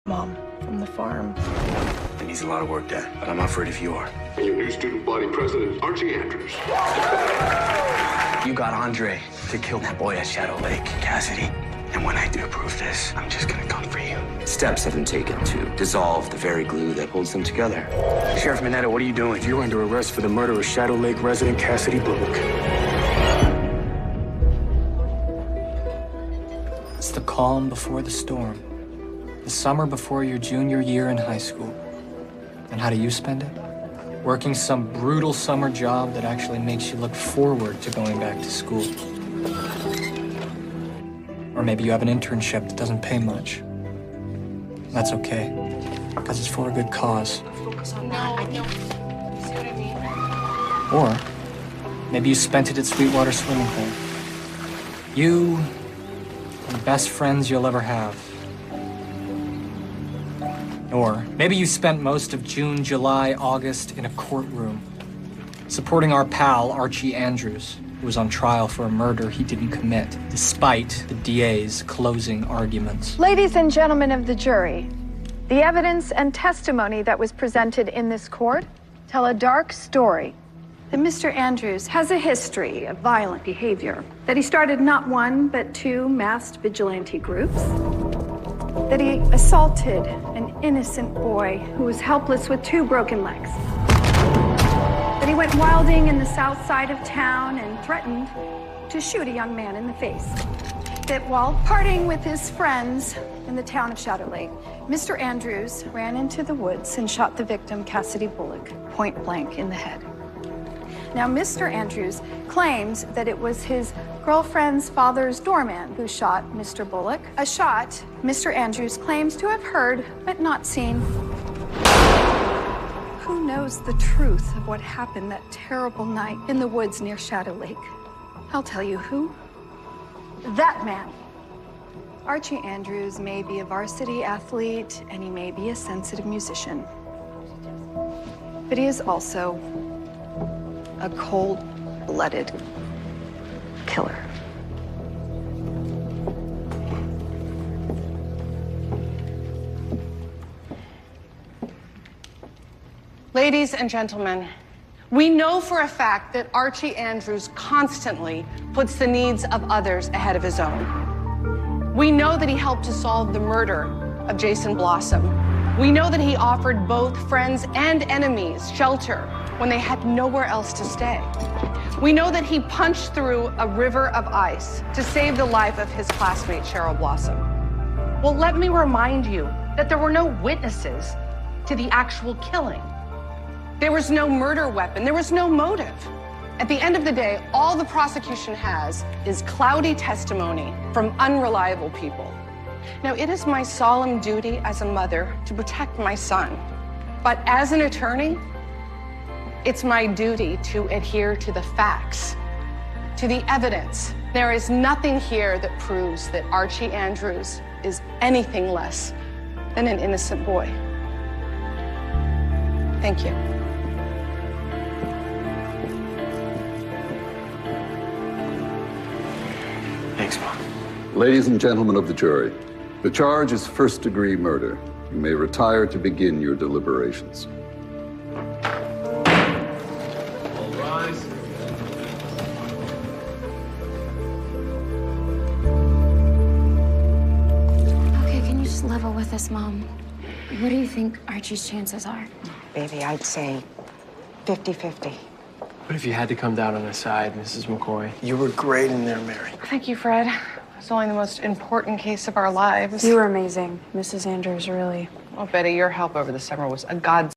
Mom, from the farm. It needs a lot of work, Dad, but I'm not afraid if you are. And your new student body president, Archie Andrews. You got Andre to kill that boy at Shadow Lake, Cassidy. And when I do prove this, I'm just gonna come for you. Steps have been taken to dissolve the very glue that holds them together. Sheriff Mineta, what are you doing? You're under arrest for the murder of Shadow Lake resident Cassidy Bullock. It's the calm before the storm. The summer before your junior year in high school. And how do you spend it? Working some brutal summer job that actually makes you look forward to going back to school. Or maybe you have an internship that doesn't pay much. That's okay, because it's for a good cause. Focus on that. See what I mean? Or maybe you spent it at Sweetwater Swimming Hole. You are the best friends you'll ever have. Or maybe you spent most of June, July, August in a courtroom, supporting our pal, Archie Andrews, who was on trial for a murder he didn't commit, despite the DA's closing arguments. Ladies and gentlemen of the jury, the evidence and testimony that was presented in this court tell a dark story. That Mr. Andrews has a history of violent behavior, that he started not one, but two masked vigilante groups, that he assaulted an innocent boy who was helpless with two broken legs, that he went wilding in the south side of town and threatened to shoot a young man in the face, that while partying with his friends in the town of Shadow Lake, Mr. Andrews ran into the woods and shot the victim, Cassidy Bullock, point blank in the head. Now, Mr. Andrews claims that it was his girlfriend's father's doorman who shot Mr. Bullock, a shot Mr. Andrews claims to have heard but not seen. Who knows the truth of what happened that terrible night in the woods near Shadow Lake? I'll tell you who. That man. Archie Andrews may be a varsity athlete and he may be a sensitive musician, but he is also a cold-blooded killer. Ladies and gentlemen, we know for a fact that Archie Andrews constantly puts the needs of others ahead of his own. We know that he helped to solve the murder of Jason Blossom. We know that he offered both friends and enemies shelter when they had nowhere else to stay. We know that he punched through a river of ice to save the life of his classmate, Cheryl Blossom. Well, let me remind you that there were no witnesses to the actual killing. There was no murder weapon. There was no motive. At the end of the day, all the prosecution has is cloudy testimony from unreliable people. Now, it is my solemn duty as a mother to protect my son. But as an attorney, it's my duty to adhere to the facts, to the evidence. There is nothing here that proves that Archie Andrews is anything less than an innocent boy. Thank you. Thanks, Mom. Ladies and gentlemen of the jury, the charge is first-degree murder. You may retire to begin your deliberations. All rise. Okay, can you just level with us, Mom? What do you think Archie's chances are? Baby, I'd say 50-50. What if you had to come down on his side, Mrs. McCoy? You were great in there, Mary. Thank you, Fred. It's only the most important case of our lives. You were amazing, Mrs. Andrews, really. Well, Betty, your help over the summer was a godsend.